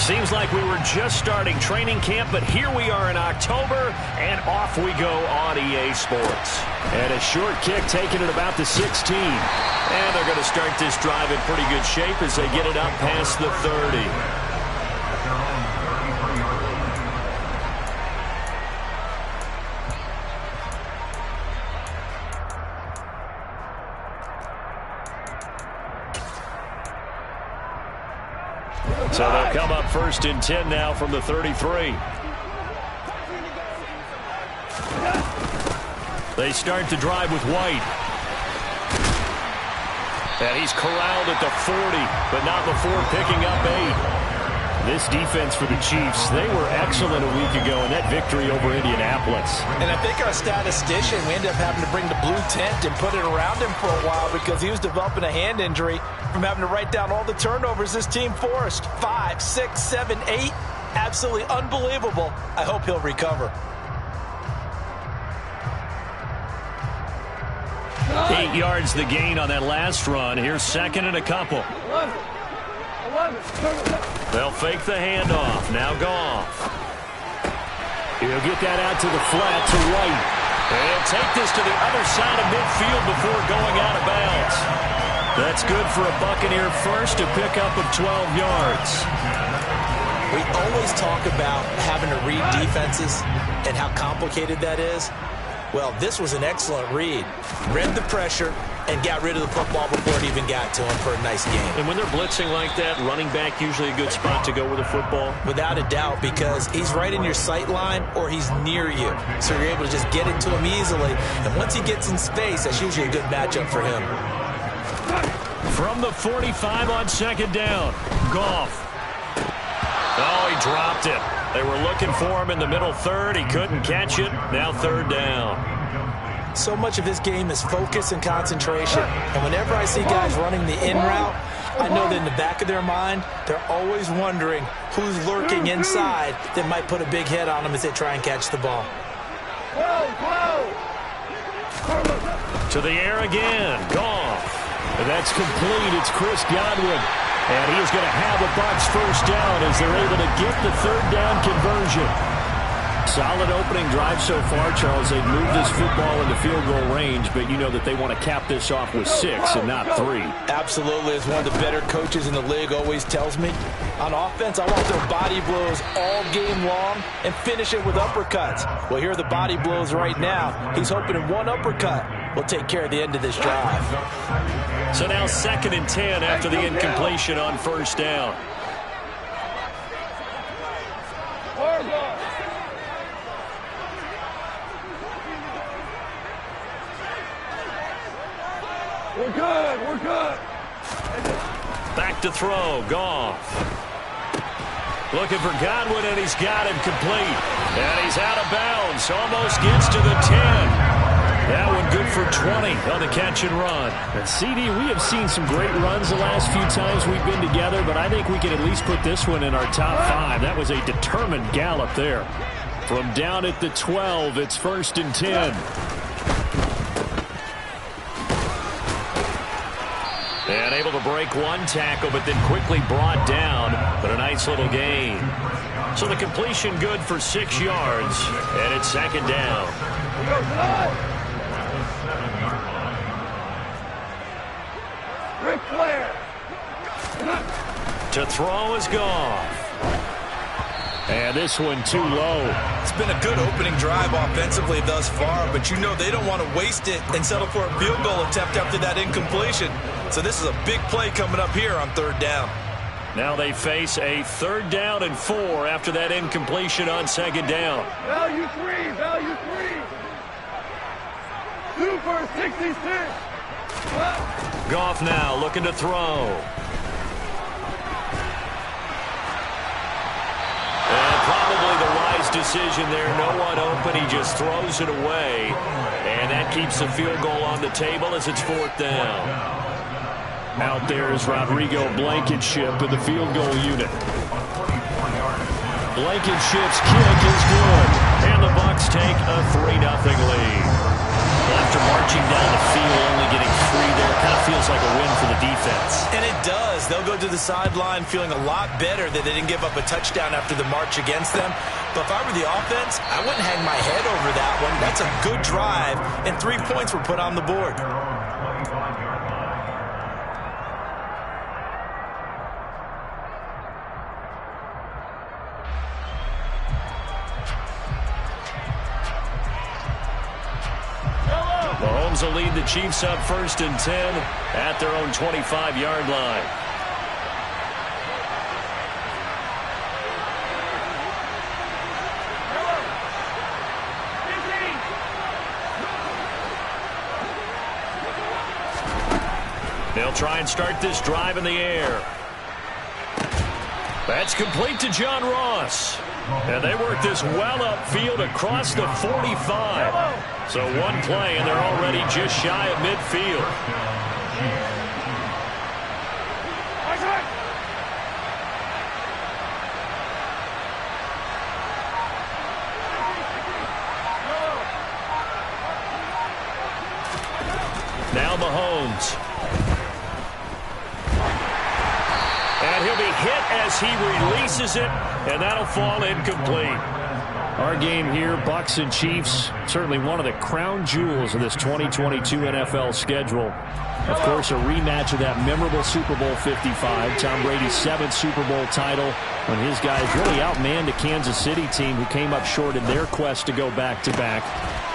Seems like we were just starting training camp, but here we are in October, and off we go on EA Sports. And a short kick taken at about the 16. And they're going to start this drive in pretty good shape as they get it up past the 30. So they'll come up 1st and 10 now from the 33. They start to drive with White. And he's corralled at the 40, but not before picking up 8. This defense for the Chiefs, they were excellent a week ago in that victory over Indianapolis. And I think our statistician, we ended up having to bring the blue tent and put it around him for a while because he was developing a hand injury from having to write down all the turnovers this team forced. 5, 6, 7, 8. Absolutely unbelievable. I hope he'll recover. 8 yards the gain on that last run. Here's 2nd and a couple. They'll fake the handoff. Now Goff. He'll get that out to the flat to White. And take this to the other side of midfield before going out of bounds. That's good for a Buccaneer first, a pickup of 12 yards. We always talk about having to read defenses and how complicated that is. Well, this was an excellent read. Read the pressure and got rid of the football before it even got to him for a nice game. And when they're blitzing like that, running back usually a good spot to go with a football? Without a doubt, because he's right in your sight line or he's near you. So you're able to just get it to him easily. And once he gets in space, that's usually a good matchup for him. From the 45 on 2nd down, Goff. Oh, he dropped it. They were looking for him in the middle third. He couldn't catch it. Now 3rd down. So much of this game is focus and concentration. And whenever I see guys running the in route, I know that in the back of their mind, they're always wondering who's lurking inside that might put a big hit on them as they try and catch the ball. To the air again. Goff. And that's complete. It's Chris Godwin. And he is going to have a Bucs 1st down as they're able to get the 3rd down conversion. Solid opening drive so far, Charles. They've moved this football into field goal range, but you know that they want to cap this off with 6 and not 3. Absolutely. As one of the better coaches in the league always tells me, on offense, I want their body blows all game long and finish it with uppercuts. Well, here are the body blows right now. He's hoping in one uppercut will take care of the end of this drive. So now 2nd and 10 after the incompletion on 1st down. We're good. Back to throw, Goff. Looking for Godwin, and he's got him complete. And he's out of bounds, almost gets to the 10. That one good for 20 on the catch and run. And CD, we have seen some great runs the last few times we've been together, but I think we can at least put this one in our top 5. That was a determined gallop there. From down at the 12, it's 1st and 10. And able to break one tackle, but then quickly brought down. But a nice little gain. So the completion good for 6 yards. And it's 2nd down. Ric Flair. To throw is Goff. And this one too low. It's been a good opening drive offensively thus far, but you know they don't want to waste it and settle for a field goal attempt after that incompletion. So this is a big play coming up here on 3rd down. Now they face a 3rd down and 4 after that incompletion on 2nd down. Value 3. 2 for 66. Goff now looking to throw. And probably the wise decision there. No one open. He just throws it away. And that keeps the field goal on the table as it's 4th down. Out there is Rodrigo Blankenship in the field goal unit. Blankenship's kick is good. And the Bucs take a 3-0 lead. Well, after marching down the field, only getting free there, kind of feels like a win for the defense. And it does. They'll go to the sideline feeling a lot better that they didn't give up a touchdown after the march against them. But if I were the offense, I wouldn't hang my head over that one. That's a good drive, and 3 points were put on the board. Mahomes will lead the Chiefs up 1st and 10 at their own 25-yard line. They'll try and start this drive in the air. That's complete to John Ross. And they work this well upfield across the 45. So one play, and they're already just shy of midfield. Now Mahomes. And he'll be hit as he releases it, and that'll fall incomplete. Our game here, Bucs and Chiefs, certainly one of the crown jewels of this 2022 NFL schedule. Of course, a rematch of that memorable Super Bowl 55, Tom Brady's 7th Super Bowl title, when his guys really outmanned the Kansas City team who came up short in their quest to go back-to-back.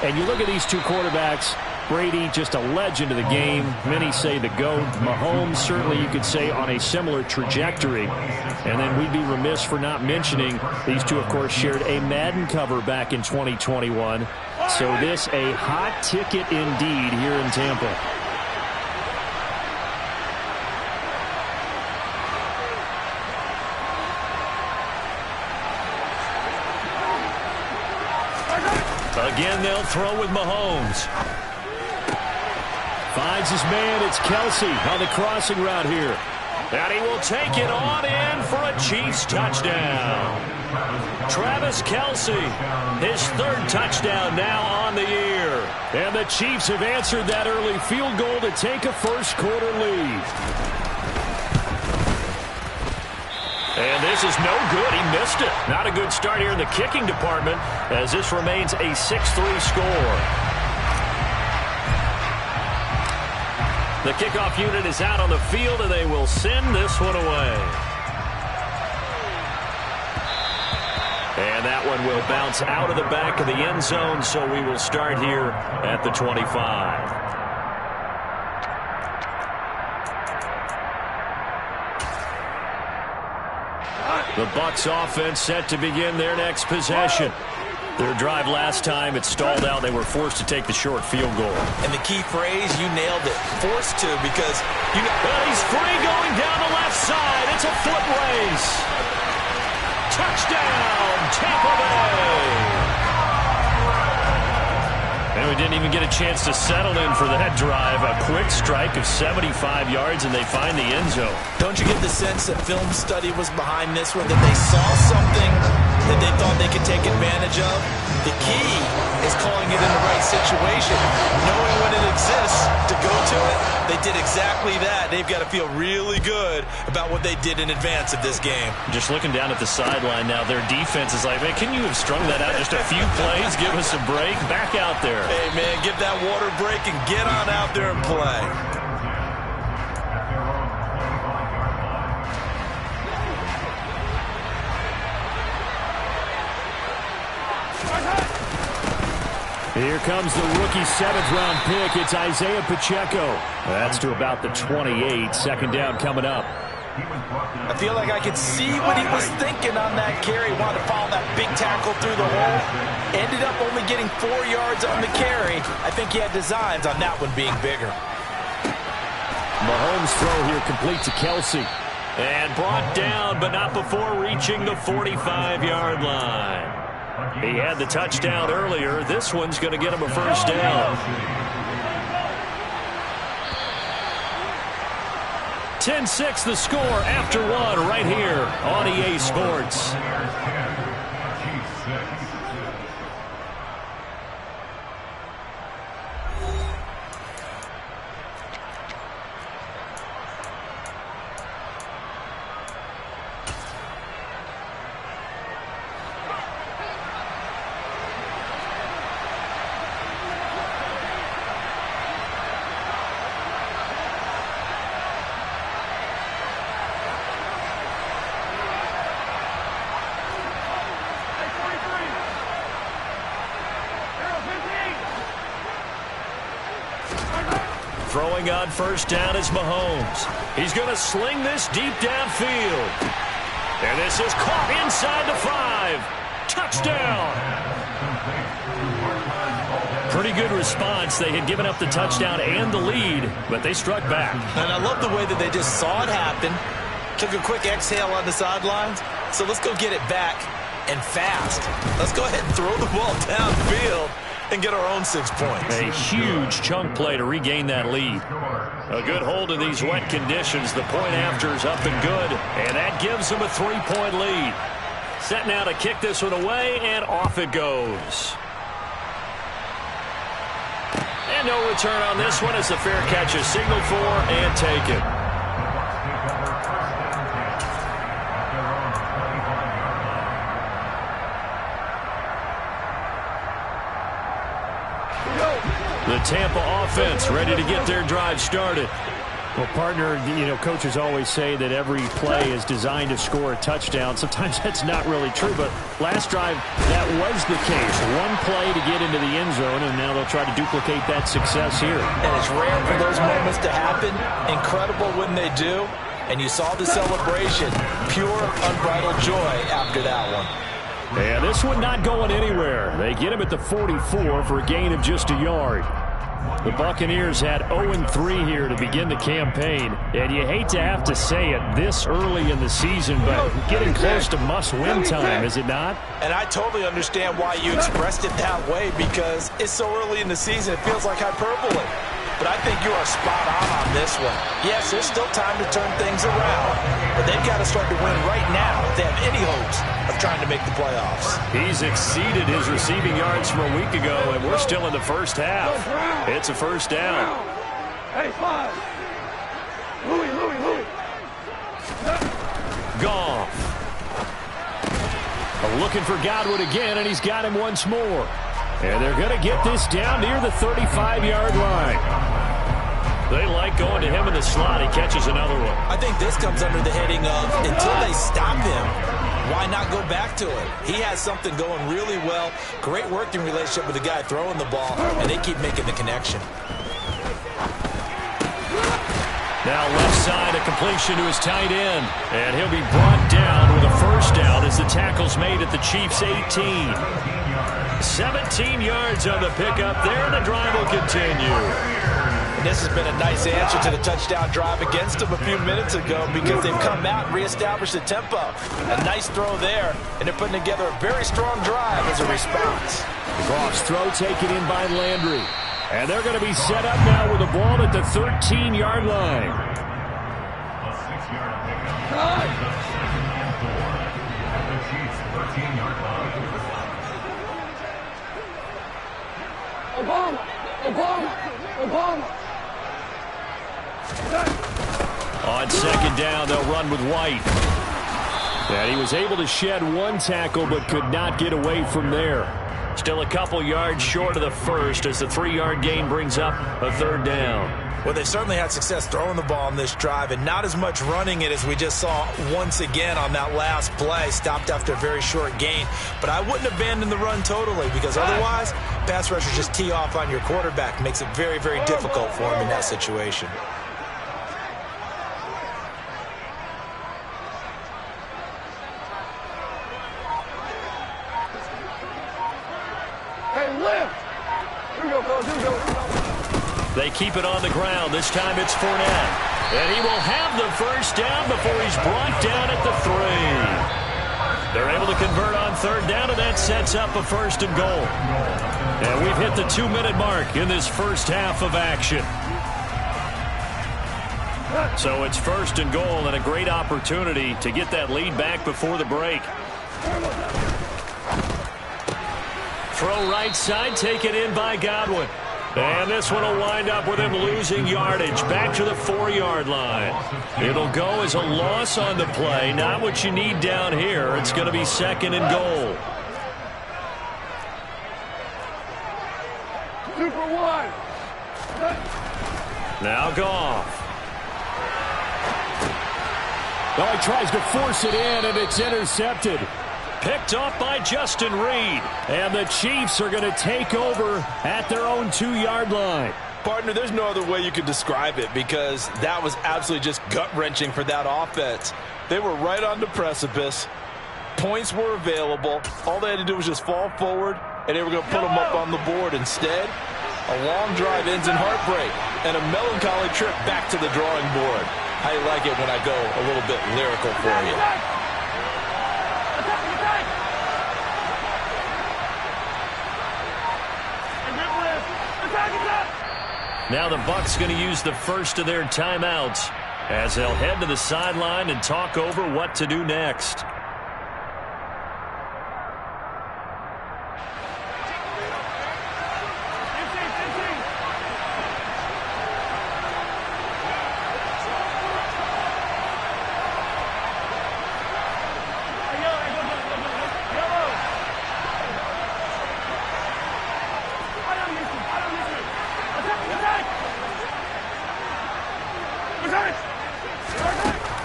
And you look at these two quarterbacks, Brady, just a legend of the game. Many say the GOAT. Mahomes, certainly you could say on a similar trajectory. And then we'd be remiss for not mentioning these two, of course, shared a Madden cover back in 2021. So this a hot ticket indeed here in Tampa. Again, they'll throw with Mahomes. Finds his man. It's Kelsey on the crossing route here. And he will take it on in for a Chiefs touchdown. Travis Kelsey, his 3rd touchdown now on the year. And the Chiefs have answered that early field goal to take a first-quarter lead. And this is no good. He missed it. Not a good start here in the kicking department as this remains a 6-3 score. The kickoff unit is out on the field, and they will send this one away. And that one will bounce out of the back of the end zone, so we will start here at the 25. The Bucs offense set to begin their next possession. Their drive last time, it stalled out. They were forced to take the short field goal. And the key phrase, you nailed it. Forced to, because you know. Well, he's free going down the left side. It's a foot race. Touchdown, Tampa Bay. And we didn't even get a chance to settle in for that drive. A quick strike of 75 yards, and they find the end zone. Don't you get the sense that film study was behind this one, that they saw something that they thought they could take advantage of? The key is calling it in the right situation, knowing when it exists to go to it. They did exactly that. They've got to feel really good about what they did in advance of this game. Just looking down at the sideline now, their defense is like, man, can you have strung that out just a few plays? Give us a break. Back out there. Hey, man, give that water break and get on out there and play. Here comes the rookie 7th-round pick. It's Isaiah Pacheco. That's to about the 28. 2nd down coming up. I feel like I could see what he was thinking on that carry. Wanted to follow that big tackle through the hole. Ended up only getting 4 yards on the carry. I think he had designs on that one being bigger. Mahomes' throw here complete to Kelsey. And brought down, but not before reaching the 45-yard line. He had the touchdown earlier. This one's going to get him a first down. 10-6 the score after one right here on EA Sports. Throwing on first down is Mahomes. He's going to sling this deep downfield. And this is caught inside the 5. Touchdown. Pretty good response. They had given up the touchdown and the lead, but they struck back. And I love the way that they just saw it happen. Took a quick exhale on the sidelines. So let's go get it back and fast. Let's go ahead and throw the ball downfield and get our own 6 points. A huge chunk play to regain that lead. A good hold in these wet conditions. The point after is up and good, and that gives them a 3-point lead. Set now to kick this one away, and off it goes. And no return on this one as the fair catch is signaled for and taken. The Tampa offense ready to get their drive started. Well, partner, coaches always say that every play is designed to score a touchdown. Sometimes that's not really true, but last drive, that was the case. One play to get into the end zone, and now they'll try to duplicate that success here. And it's rare for those moments to happen. Incredible when they do. And you saw the celebration. Pure, unbridled joy after that one. And this one not going anywhere. They get him at the 44 for a gain of just a yard. The Buccaneers had 0-3 here to begin the campaign, and you hate to have to say it this early in the season, but getting close to must-win time, is it not? And I totally understand why you expressed it that way, because it's so early in the season, it feels like hyperbole. But I think you are spot on this one. Yes, there's still time to turn things around, but they've got to start to win right now if they have any hopes of trying to make the playoffs. He's exceeded his receiving yards from a week ago, and we're still in the first half. It's a first down. Hey, 5. Louis. Goff. Looking for Godwin again, and he's got him once more. And they're going to get this down near the 35-yard line. They like going to him in the slot. He catches another one. I think this comes under the heading of until they stop him, why not go back to it? He has something going really well. Great working relationship with the guy throwing the ball, and they keep making the connection. Now left side, a completion to his tight end. And he'll be brought down with a first down as the tackle's made at the Chiefs' 18. 17 yards on the pickup there. The drive will continue. And this has been a nice answer to the touchdown drive against them a few minutes ago, because they've come out and reestablished the tempo. A nice throw there, and they're putting together a very strong drive as a response. Goff's throw taken in by Landry. And they're going to be set up now with the ball at the 13-yard line. Obama. On second down, they'll run with White. And he was able to shed one tackle but could not get away from there. Still a couple yards short of the first as the 3-yard gain brings up a third down. Well, they've certainly had success throwing the ball on this drive, and not as much running it as we just saw once again on that last play. Stopped after a very short gain. But I wouldn't abandon the run totally, because otherwise, pass rushers just tee off on your quarterback. Makes it very, very difficult for him in that situation. They keep it on the ground. This time it's Fournette. And he will have the first down before he's brought down at the 3. They're able to convert on third down, and that sets up a first and goal. And we've hit the 2-minute mark in this first half of action. So it's first and goal, and a great opportunity to get that lead back before the break. Throw right side, taken in by Godwin. And this one will wind up with him losing yardage back to the 4-yard line. It'll go as a loss on the play. Not what you need down here. It's going to be second and goal. Super one. Now Goff. Well, he tries to force it in, and it's intercepted. Picked off by Justin Reed. And the Chiefs are going to take over at their own 2-yard line. Partner, there's no other way you could describe it because that was absolutely just gut-wrenching for that offense. They were right on the precipice. Points were available. All they had to do was just fall forward, and they were going to put them up on the board. Instead, a long drive ends in heartbreak and a melancholy trip back to the drawing board. I like it when I go a little bit lyrical for you. Now the Bucs going to use the first of their timeouts as they'll head to the sideline and talk over what to do next.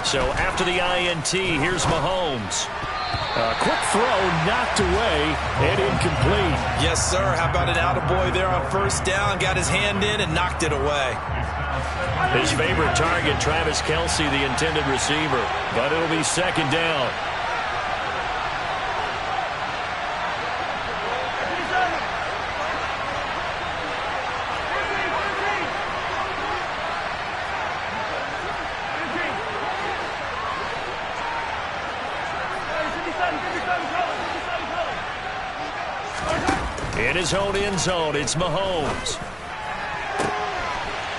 So after the INT, here's Mahomes. A quick throw knocked away and incomplete. Yes, sir. How about an attaboy there on first down? Got his hand in and knocked it away. His favorite target, Travis Kelce, the intended receiver. But it'll be second down. In his own end zone, it's Mahomes.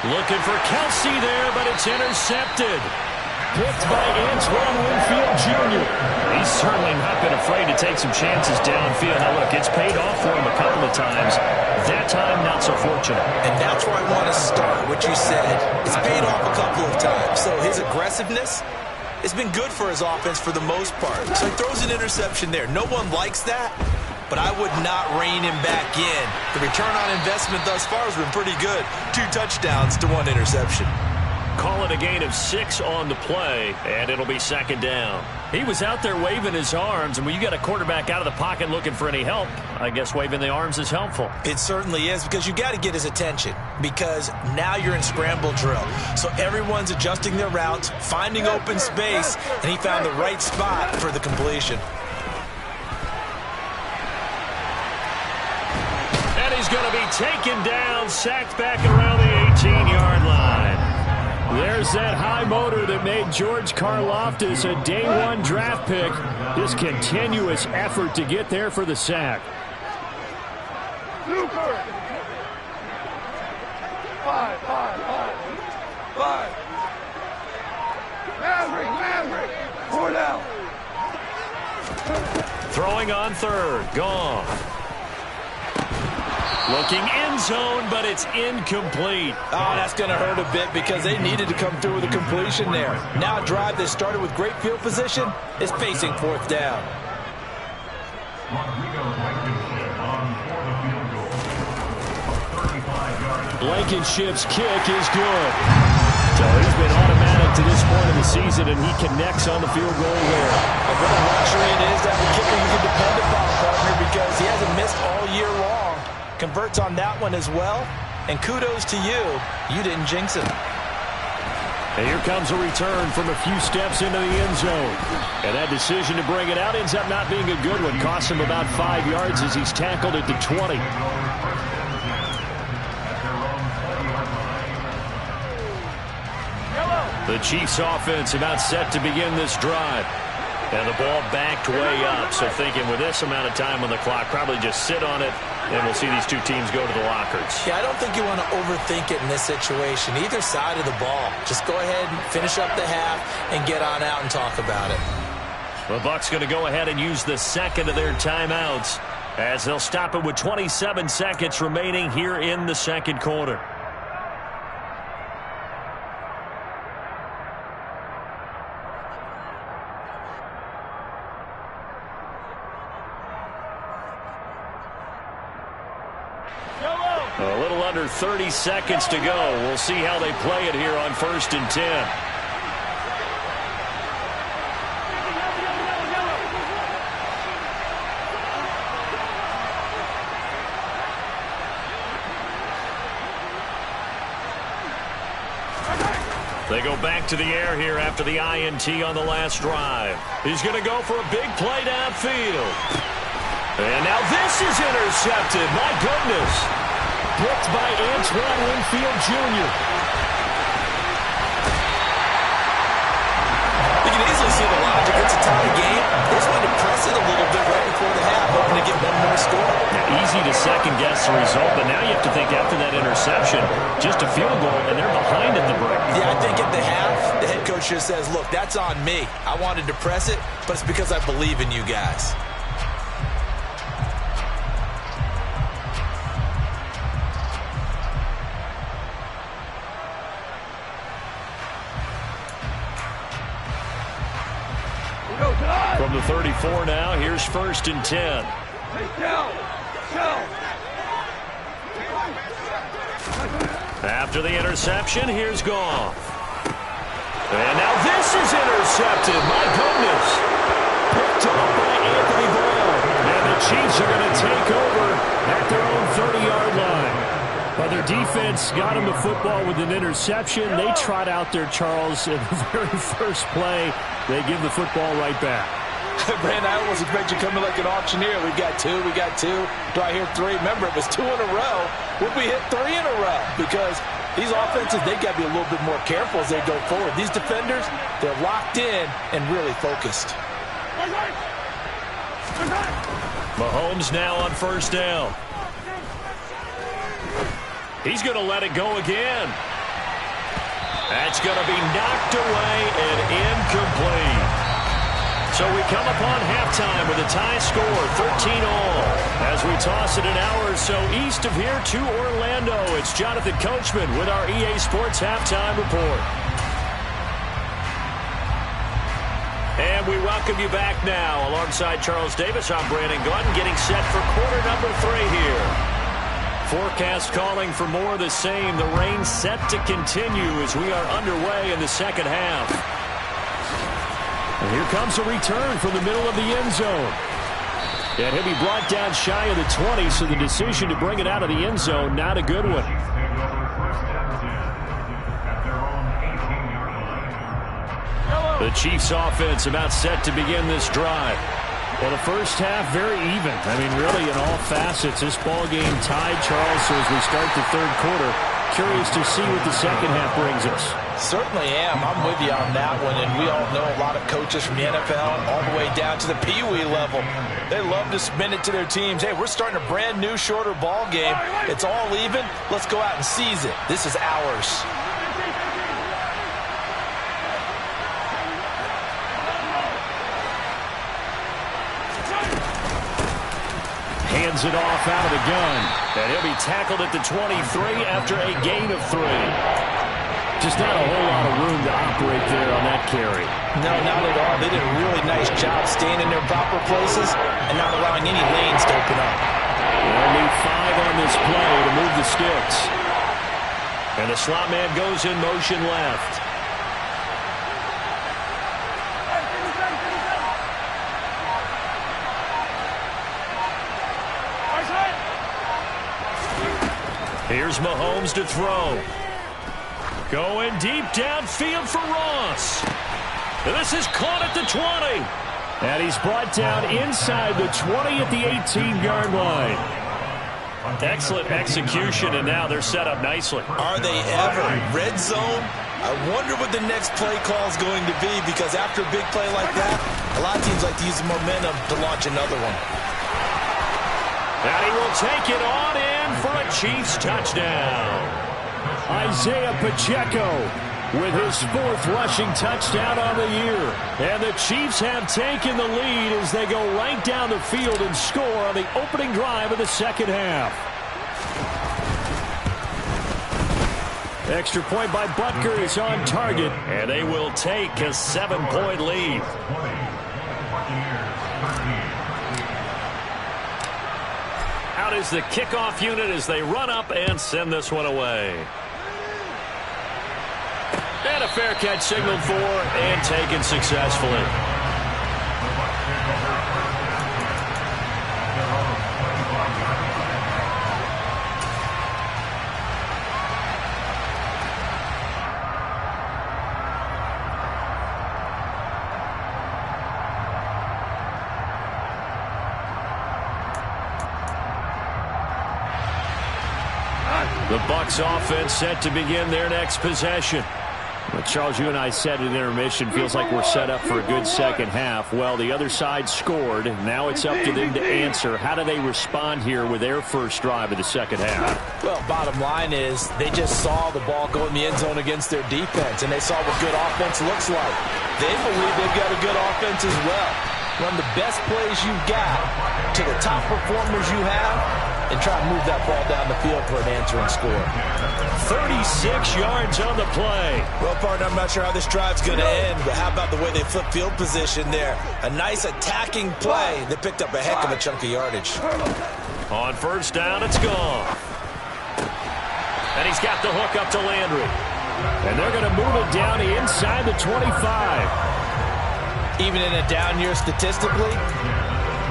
Looking for Kelce there, but it's intercepted. Picked by Antoine Winfield Jr. He's certainly not been afraid to take some chances downfield. Now, look, it's paid off for him a couple of times. That time, not so fortunate. And that's where I want to start, what you said. It's paid off a couple of times. So his aggressiveness has been good for his offense for the most part. So he throws an interception there. No one likes that, but I would not rein him back in. The return on investment thus far has been pretty good. 2 touchdowns to 1 interception. Call it a gain of 6 on the play, and it'll be second down. He was out there waving his arms, and when you got a quarterback out of the pocket looking for any help, I guess waving the arms is helpful. It certainly is, because you got to get his attention, because now you're in scramble drill. So everyone's adjusting their routes, finding open space, and he found the right spot for the completion. And he's going to be taken down, sacked back around the 18-yard line. There's that high motor that made George Karlaftis a day 1 draft pick. This continuous effort to get there for the sack. Super. 5. Maverick. 4 down. Throwing on third. Gone. Looking end zone, but it's incomplete. Oh, that's going to hurt a bit because they needed to come through with a completion there. Now a drive that started with great field position is facing 4th down. Blankenship's kick is good. So he's been automatic to this point in the season, and he connects on the field goal there. What a luxury it is to have a kicker you can depend upon, partner, because he hasn't missed all year long. Converts on that one as well, and kudos to you. You didn't jinx him. And here comes a return from a few steps into the end zone. And that decision to bring it out ends up not being a good one. Costs him about 5 yards as he's tackled at the 20. The Chiefs offense about set to begin this drive. And the ball backed way up. So thinking with this amount of time on the clock, probably just sit on it, and we'll see these two teams go to the lockers. Yeah, I don't think you want to overthink it in this situation. Either side of the ball. Just go ahead and finish up the half and get on out and talk about it. The Bucs going to go ahead and use the second of their timeouts as they'll stop it with 27 seconds remaining here in the second quarter. A little under 30 seconds to go. We'll see how they play it here on 1st and 10. They go back to the air here after the INT on the last drive. He's going to go for a big play downfield. And now this is intercepted. My goodness. Blocked by Antoine Winfield Jr. You can easily see the logic. It's a tie game. They just wanted to press it a little bit right before the half, hoping to get one more score. Now, easy to second-guess the result, but now you have to think after that interception, just a field goal, and they're behind at the break. Yeah, I think at the half, the head coach just says, look, that's on me. I wanted to press it, but it's because I believe in you guys. From the 34 now, here's 1st and 10. After the interception, here's Goff. And now this is intercepted. My goodness. Picked up by Anthony Brown. And the Chiefs are going to take over at their own 30-yard line. But their defense got him the football with an interception. They trot out there, Charles, in the very first play. They give the football right back. Brandon, I almost expect you coming like an auctioneer. We got two. Do I hear three? Remember, it was 2 in a row. Would we hit 3 in a row? Because these offenses, they got to be a little bit more careful as they go forward. These defenders, they're locked in and really focused. Mahomes now on 1st down. He's going to let it go again. That's going to be knocked away and incomplete. So we come upon halftime with a tie score, 13-all. As we toss it an hour or so east of here to Orlando, it's Jonathan Coachman with our EA Sports Halftime Report. And we welcome you back now. Alongside Charles Davis, I'm Brandon Gaudin, getting set for quarter number 3 here. Forecast calling for more of the same. The rain set to continue as we are underway in the second half. And here comes a return from the middle of the end zone. And he'll be brought down shy of the 20, so the decision to bring it out of the end zone, not a good one. The Chiefs offense about set to begin this drive. Well, the first half, very even. I mean, really, in all facets, this ball game tied, Charles. So as we start the third quarter, curious to see what the second half brings us. Certainly am. I'm with you on that one. And we all know a lot of coaches from the NFL all the way down to the Pee-wee level. They love to spin it to their teams. Hey, we're starting a brand new, shorter ball game. It's all even. Let's go out and seize it. This is ours. Hands it off out of the gun. And he'll be tackled at the 23 after a gain of 3. Just not a whole lot of room to operate there on that carry. No, not at all. They did a really nice job staying in their proper places and not allowing any lanes to open up. They'll need 5 on this play to move the sticks. And the slot man goes in motion left. Here's Mahomes to throw. Going deep downfield for Ross. And this is caught at the 20. And he's brought down inside the 20 at the 18-yard line. Excellent execution, and now they're set up nicely. Are they ever? Red zone? I wonder what the next play call is going to be, because after a big play like that, a lot of teams like to use the momentum to launch another one. And he will take it on in for a Chiefs touchdown. Isaiah Pacheco with his 4th rushing touchdown on the year. And the Chiefs have taken the lead as they go right down the field and score on the opening drive of the second half. Extra point by Butker is on target. And they will take a 7-point lead. Out is the kickoff unit as they run up and send this one away. And a fair catch signaled for and taken successfully. The Bucs offense set to begin their next possession. Well, Charles, you and I said at intermission, feels like we're set up for a good second half. Well, the other side scored. Now it's up to them to answer. How do they respond here with their first drive of the second half? Well, bottom line is they just saw the ball go in the end zone against their defense, and they saw what good offense looks like. They believe they've got a good offense as well. Run the best plays you've got to the top performers you have, and try to move that ball down the field for an answering score. 36 yards on the play. Well, partner, I'm not sure how this drive's going to end, but how about the way they flip field position there? A nice attacking play. They picked up a heck of a chunk of yardage. On first down, it's gone. And he's got the hook up to Landry. And they're going to move it down inside the 25. Even in a down year statistically,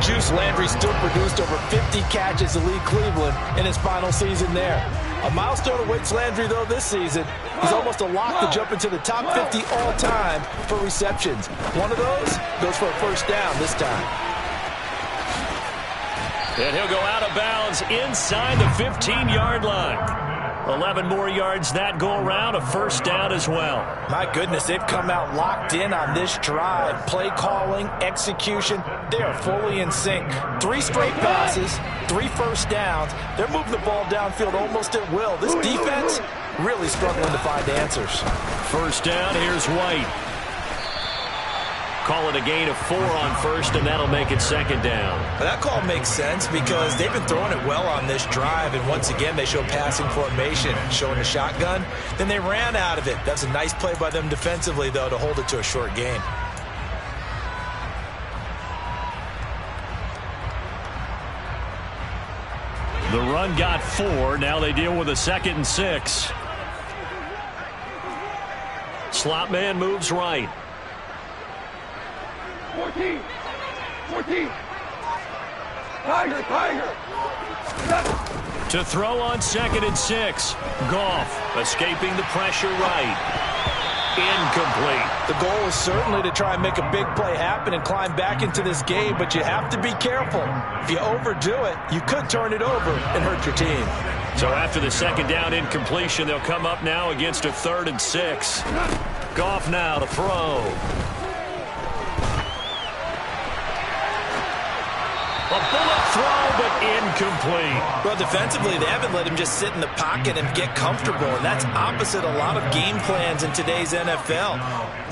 Juice Landry still produced over 50 catches to lead Cleveland in his final season there. A milestone awaits Landry, though, this season. He's almost a lock to jump into the top 50 all-time for receptions. One of those goes for a first down this time. And he'll go out of bounds inside the 15-yard line. 11 more yards that go around, a first down as well. My goodness, they've come out locked in on this drive. Play calling, execution, they are fully in sync. 3 straight passes, 3 first downs. They're moving the ball downfield almost at will. This defense really struggling to find answers. First down, here's White. Call it a gain of 4 on first, and that'll make it second down. That call makes sense because they've been throwing it well on this drive, and once again they show passing formation, showing the shotgun. Then they ran out of it. That's a nice play by them defensively, though, to hold it to a short gain. The run got 4. Now they deal with a 2nd and 6. Slot man moves right. 14. Tiger. To throw on 2nd and 6. Goff escaping the pressure right. Incomplete. The goal is certainly to try and make a big play happen and climb back into this game, but you have to be careful. If you overdo it, you could turn it over and hurt your team. So after the 2nd down incompletion, they'll come up now against a 3rd and 6. Goff now to throw. A bullet throw, but incomplete. Well, defensively, they haven't let him just sit in the pocket and get comfortable, and that's opposite a lot of game plans in today's NFL.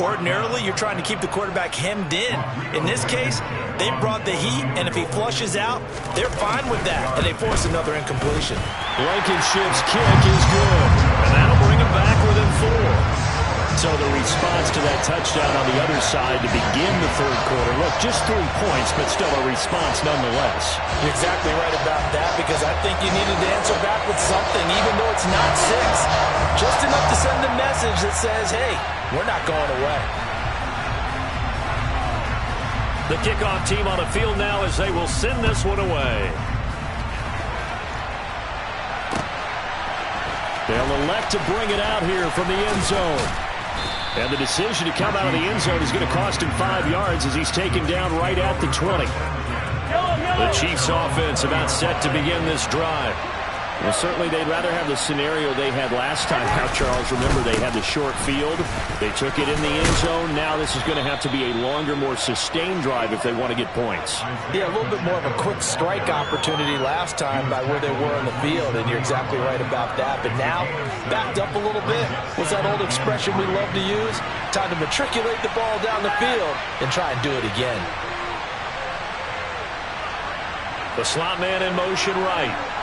Ordinarily, you're trying to keep the quarterback hemmed in. In this case, they brought the heat, and if he flushes out, they're fine with that, and they force another incompletion. Blankenship's kick is good, and that'll bring him back within 4. So the response to that touchdown on the other side to begin the 3rd quarter. Look, just 3 points, but still a response nonetheless. You're exactly right about that, because I think you needed to answer back with something, even though it's not 6. Just enough to send a message that says, hey, we're not going away. The kickoff team on the field now as they will send this one away. They'll elect to bring it out here from the end zone. And the decision to come out of the end zone is going to cost him 5 yards as he's taken down right at the 20. The Chiefs offense about set to begin this drive. Well, certainly they'd rather have the scenario they had last time out, Charles. Remember, they had the short field. They took it in the end zone. Now this is going to have to be a longer, more sustained drive if they want to get points. Yeah, a little bit more of a quick strike opportunity last time by where they were on the field, and you're exactly right about that. But now, backed up a little bit. What's that old expression we love to use? Time to matriculate the ball down the field and try and do it again. The slot man in motion right.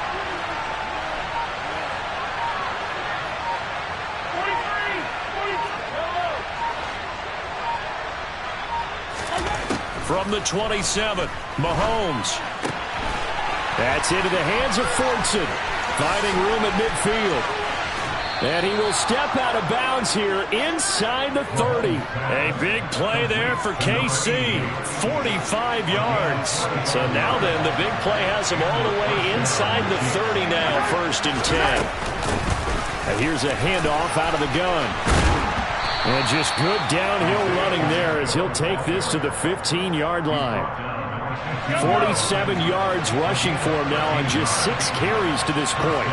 From the 27, Mahomes. That's into the hands of Fortson. Finding room at midfield. And he will step out of bounds here inside the 30. A big play there for KC. 45 yards. So now then, the big play has him all the way inside the 30 now, 1st and 10. And here's a handoff out of the gun. And just good downhill running there as he'll take this to the 15-yard line. 47 yards rushing for him now on just 6 carries to this point.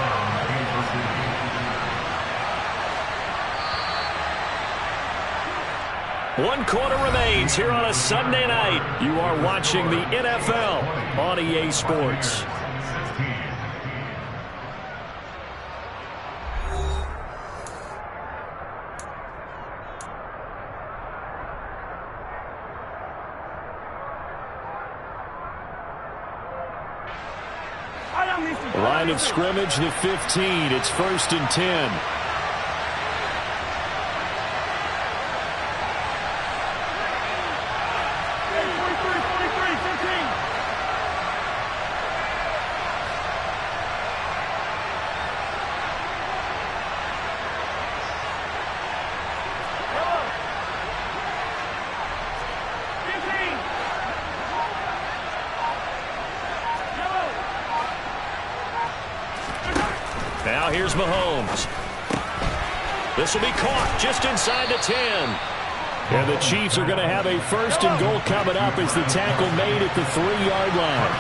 1 quarter remains here on a Sunday night. You are watching the NFL on EA Sports. Line of scrimmage, the 15. It's 1st and 10. Now here's Mahomes. This will be caught just inside the 10. And the Chiefs are going to have a 1st and goal coming up as the tackle made at the 3-yard line.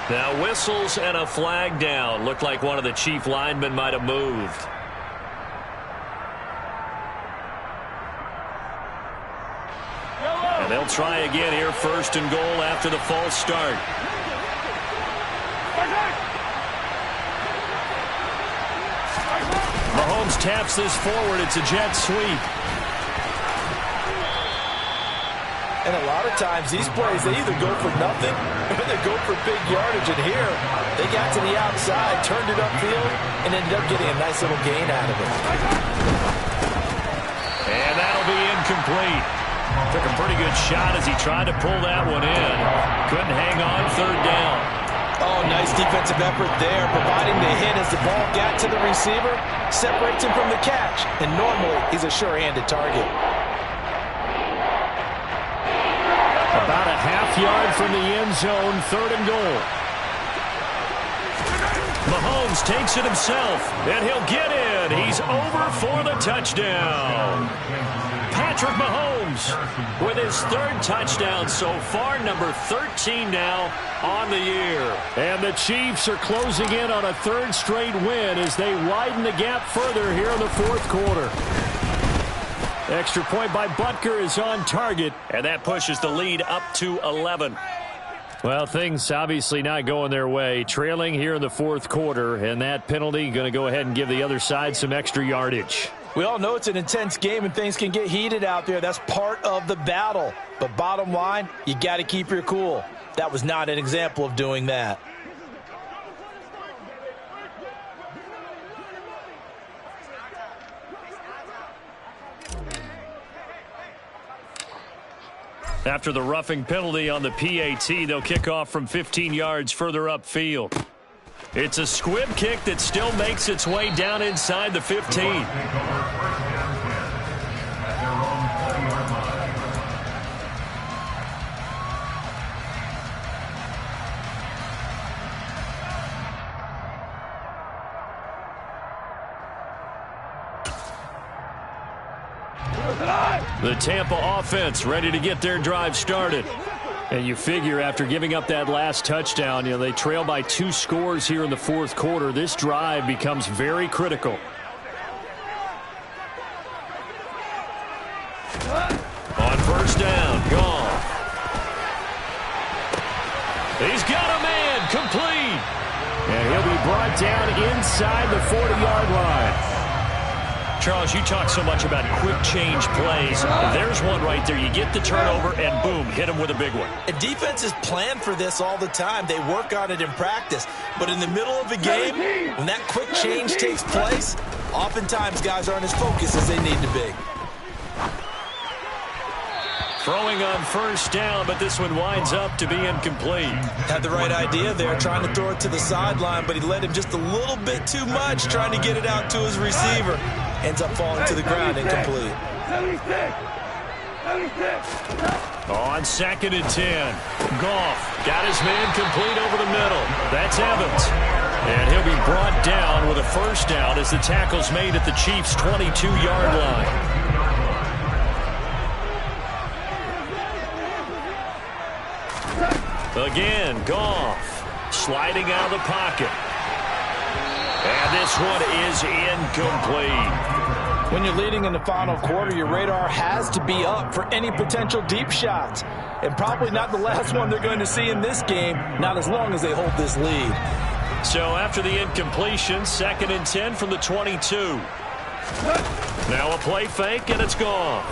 Now whistles and a flag down. Looked like one of the Chief linemen might have moved. And they'll try again here, 1st and goal after the false start. Mahomes taps this forward. It's a jet sweep. And a lot of times, these plays, they either go for nothing or they go for big yardage. And here, they got to the outside, turned it upfield, and ended up getting a nice little gain out of it. And that'll be incomplete. Took a pretty good shot as he tried to pull that one in. Couldn't hang on, 3rd down. Oh, nice defensive effort there, providing the hit as the ball got to the receiver, separates him from the catch. And normally, he's a sure-handed target. About a half-yard from the end zone, 3rd and goal. Mahomes takes it himself, and he'll get in. He's over for the touchdown. Patrick Mahomes with his 3rd touchdown so far, number 13 now on the year. And the Chiefs are closing in on a 3rd straight win as they widen the gap further here in the 4th quarter. Extra point by Butker is on target. And that pushes the lead up to 11. Well, things obviously not going their way. Trailing here in the 4th quarter, and that penalty going to go ahead and give the other side some extra yardage. We all know it's an intense game and things can get heated out there. That's part of the battle. But bottom line, you got to keep your cool. That was not an example of doing that. After the roughing penalty on the PAT, they'll kick off from 15 yards further upfield. It's a squib kick that still makes its way down inside the 15. The Tampa offense ready to get their drive started. And you figure after giving up that last touchdown, they trail by 2 scores here in the 4th quarter. This drive becomes very critical. On 1st down, Goff. He's got a man, complete. And he'll be brought down inside the 40-yard line. Charles, you talk so much about quick change plays. There's one right there. You get the turnover, and boom, hit him with a big one. And defenses plan for this all the time. They work on it in practice. But in the middle of a game, when that quick change takes place, oftentimes guys aren't as focused as they need to be. Throwing on 1st down, but this one winds up to be incomplete. Had the right idea there, trying to throw it to the sideline, but he led him just a little bit too much, trying to get it out to his receiver. Ends up falling to the ground, incomplete. 76. On 2nd and 10, Goff got his man complete over the middle. That's Evans. And he'll be brought down with a first down as the tackle's made at the Chiefs' 22-yard line. Again, Goff sliding out of the pocket. And this one is incomplete. When you're leading in the final quarter, your radar has to be up for any potential deep shots. And probably not the last one they're going to see in this game, not as long as they hold this lead. So after the incompletion, 2nd and 10 from the 22. Now a play fake, and it's gone.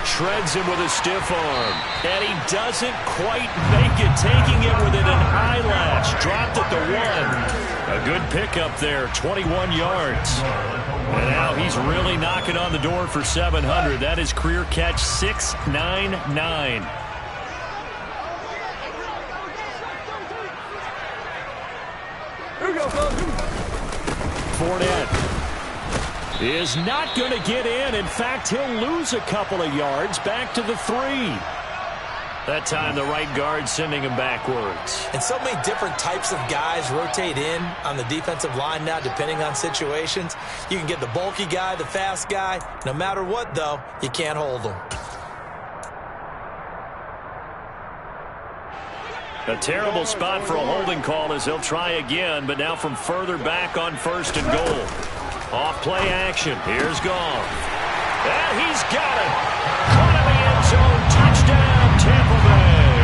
Shreds him with a stiff arm. And he doesn't quite make it, taking it within an eyelash. Dropped at the 1. A good pickup there, 21 yards. And now he's really knocking on the door for 700. That is career catch 699. Fournette is not going to get in. In fact, he'll lose a couple of yards back to the 3. That time the right guard sending him backwards. And so many different types of guys rotate in on the defensive line now depending on situations. You can get the bulky guy, the fast guy. No matter what, though, you can't hold them. A terrible spot for a holding call as they'll try again, but now from further back on 1st and goal. Off play action. Here's Goff. And he's got it. Caught in the end zone. Touchdown, Tampa Bay.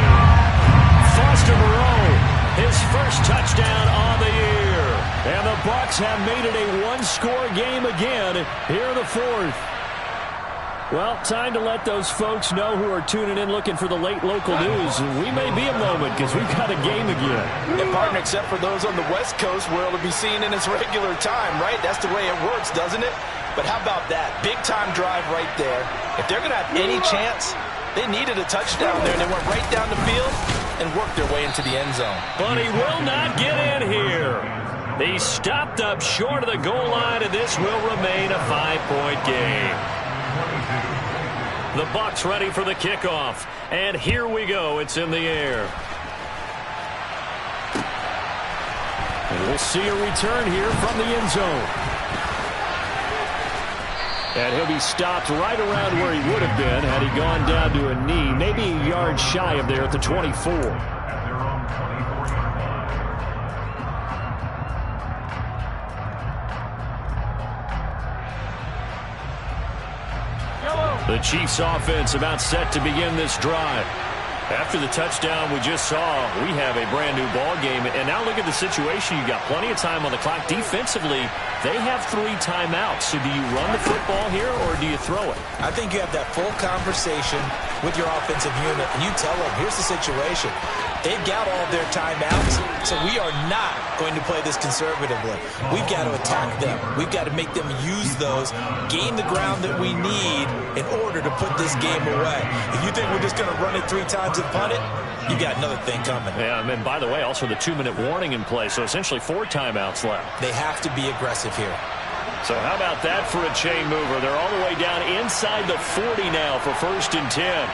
Foster Moreau, his first touchdown on the year. And the Bucs have made it a one-score game again here in the 4th. Well, time to let those folks know who are tuning in looking for the late local news. We may be a moment because we've got a game again. Yeah, partner, except for those on the West Coast where it'll be seen in its regular time, right? That's the way it works, doesn't it? But how about that? Big-time drive right there. If they're going to have any chance, they needed a touchdown there. They went right down the field and worked their way into the end zone. But he will not get in here. He stopped up short of the goal line, and this will remain a 5-point game. The Bucs ready for the kickoff. And here we go. It's in the air. And we'll see a return here from the end zone. And he'll be stopped right around where he would have been had he gone down to a knee, maybe a yard shy of there at the 24. The Chiefs offense about set to begin this drive. After the touchdown we just saw, we have a brand new ball game. And now look at the situation. You've got plenty of time on the clock. Defensively, they have 3 timeouts. So do you run the football here or do you throw it? I think you have that full conversation with your offensive unit, and you tell them, here's the situation. They've got all their timeouts, so we are not going to play this conservatively. We've got to attack them. We've got to make them use those, gain the ground that we need in order to put this game away. If you think we're just going to run it 3 times and punt it, you got another thing coming. Yeah, and by the way, also the 2-minute warning in play, so essentially 4 timeouts left. They have to be aggressive here. So how about that for a chain mover? They're all the way down inside the 40 now for 1st and 10.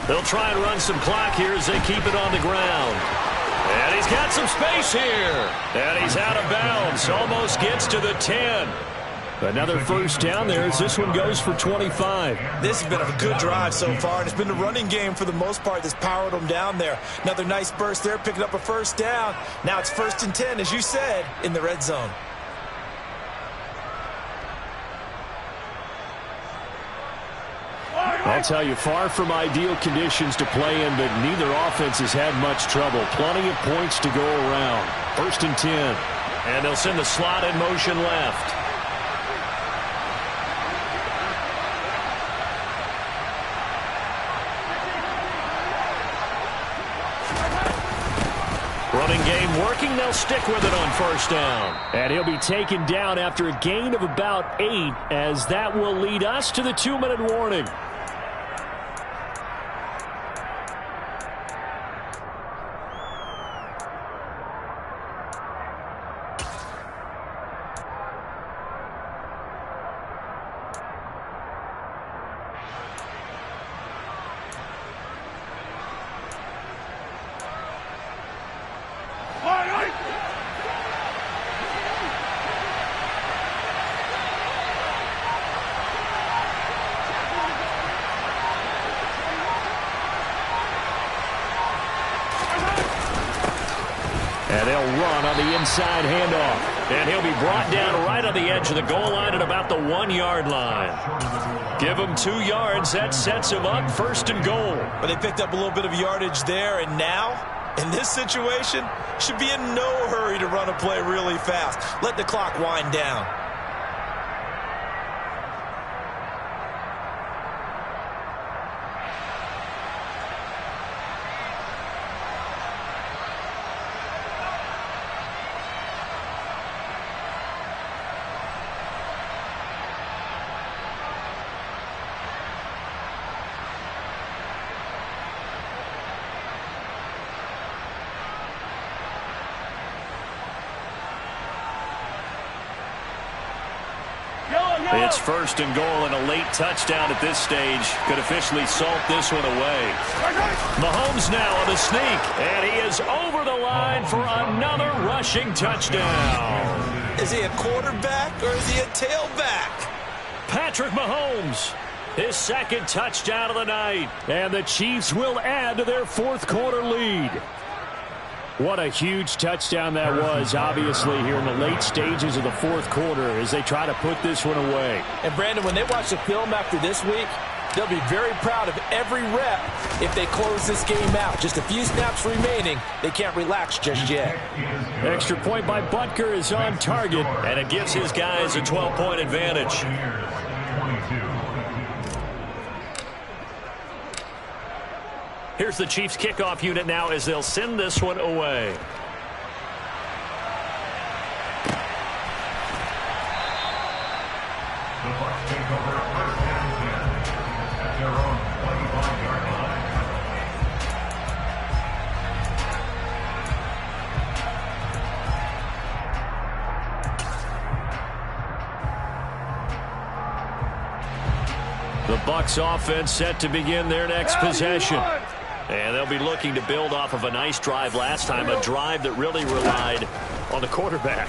They'll try and run some clock here as they keep it on the ground. And he's got some space here. And he's out of bounds. Almost gets to the 10. Another first down there as this one goes for 25. This has been a good drive so far, and it's been the running game for the most part that's powered them down there. Another nice burst there, picking up a first down. Now it's 1st and 10, as you said, in the red zone. I'll tell you, far from ideal conditions to play in, but neither offense has had much trouble. Plenty of points to go around. 1st and 10. And they'll send the slot in motion left. Running game working. They'll stick with it on 1st down. And he'll be taken down after a gain of about 8, as that will lead us to the 2-minute warning. And they'll run on the inside handoff. And he'll be brought down right on the edge of the goal line at about the 1-yard line. Give him 2 yards. That sets him up 1st and goal. But they picked up a little bit of yardage there, and now, in this situation, should be in no hurry to run a play really fast. Let the clock wind down. It's 1st and goal, and a late touchdown at this stage could officially salt this one away. Mahomes now on the sneak, and he is over the line for another rushing touchdown. Is he a quarterback or is he a tailback? Patrick Mahomes, his 2nd touchdown of the night. And the Chiefs will add to their 4th quarter lead. What a huge touchdown that was, obviously, here in the late stages of the 4th quarter as they try to put this one away. And, Brandon, when they watch the film after this week, they'll be very proud of every rep if they close this game out. Just a few snaps remaining. They can't relax just yet. Extra point by Butker is on target, and it gives his guys a 12-point advantage. Here's the Chiefs kickoff unit now as they'll send this one away. The Bucs take over 1st and 10 at their own 25-yard line. The Bucs offense set to begin their next possession. And they'll be looking to build off of a nice drive last time, a drive that really relied on the quarterback.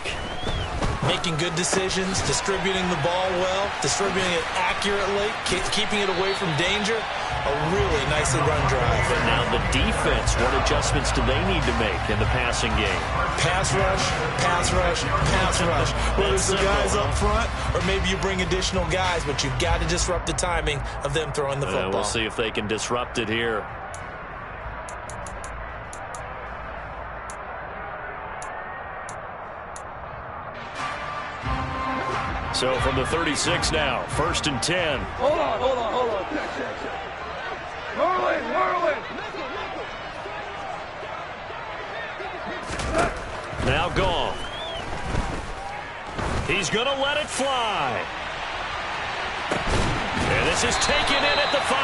Making good decisions, distributing the ball well, distributing it accurately, keeping it away from danger. A really nicely run drive. And now the defense, what adjustments do they need to make in the passing game? Pass rush, pass rush, pass rush. Whether it's the guys up front or maybe you bring additional guys, but you've got to disrupt the timing of them throwing the football. We'll see if they can disrupt it here. So from the 36 now, 1st and 10. Hold on. Check. Merlin. Now gone. He's going to let it fly. And this is taken in at the 5.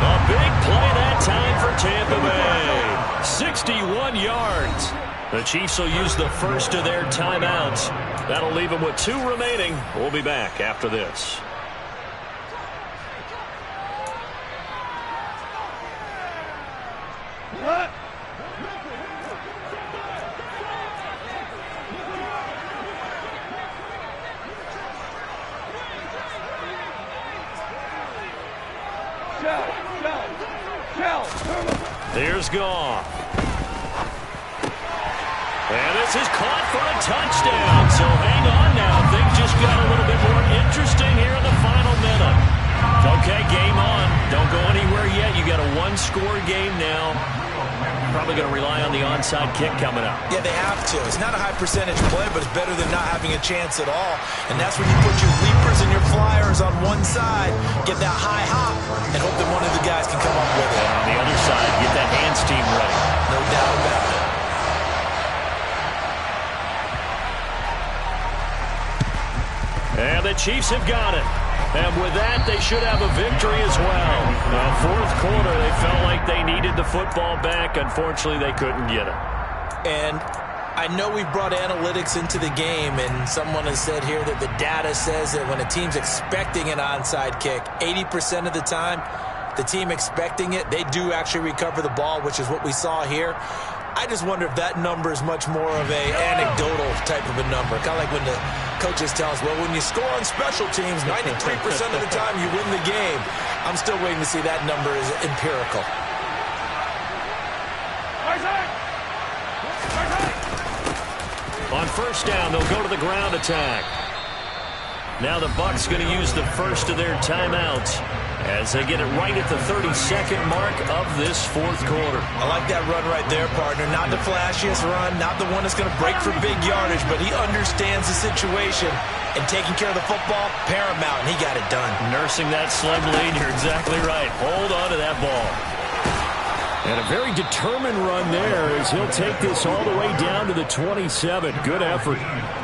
A big play that time for Tampa Bay. 61 yards. The Chiefs will use the first of their timeouts. That'll leave them with 2 remaining. We'll be back after this. Here's Goff. And this is caught for a touchdown. So hang on now. Things just got a little bit more interesting here in the final minute. Okay, game on. Don't go anywhere yet. You got a 1-score game now. Probably going to rely on the onside kick coming up. Yeah, they have to. It's not a high percentage play, but it's better than not having a chance at all. And that's when you put your leapers and your flyers on one side, get that high hop, and hope that one of the guys can come up with it. And on the other side, get that hands team ready. No doubt about it. And the Chiefs have got it. And with that, they should have a victory as well. Now, 4th quarter, they felt like they needed the football back. Unfortunately, they couldn't get it. And I know we brought analytics into the game, and someone has said here that the data says that when a team's expecting an onside kick, 80% of the time, the team expecting it, they do actually recover the ball, which is what we saw here. I just wonder if that number is much more of a anecdotal type of a number. Kind of like when the coaches tell us, well, when you score on special teams, 93% of the time you win the game. I'm still waiting to see that number is empirical. On first down, they'll go to the ground attack. Now the Bucs going to use the first of their timeouts as they get it right at the 32nd mark of this fourth quarter. I like that run right there, partner. Not the flashiest run, not the one that's going to break for big yardage, but he understands the situation, and taking care of the football, paramount, and he got it done. Nursing that slug lead, you're exactly right. Hold on to that ball. And a very determined run there as he'll take this all the way down to the 27. Good effort.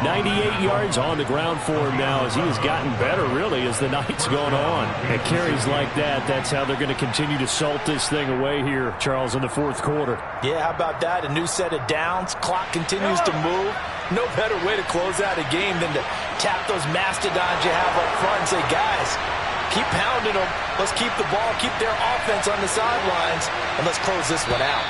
98 yards on the ground for him now as he has gotten better, really, as the night's gone on. And carries like that, that's how they're going to continue to salt this thing away here, Charles, in the fourth quarter. Yeah, how about that? A new set of downs. Clock continues to move. No better way to close out a game than to tap those mastodons you have up front and say, guys, keep pounding them. Let's keep the ball, keep their offense on the sidelines, and let's close this one out.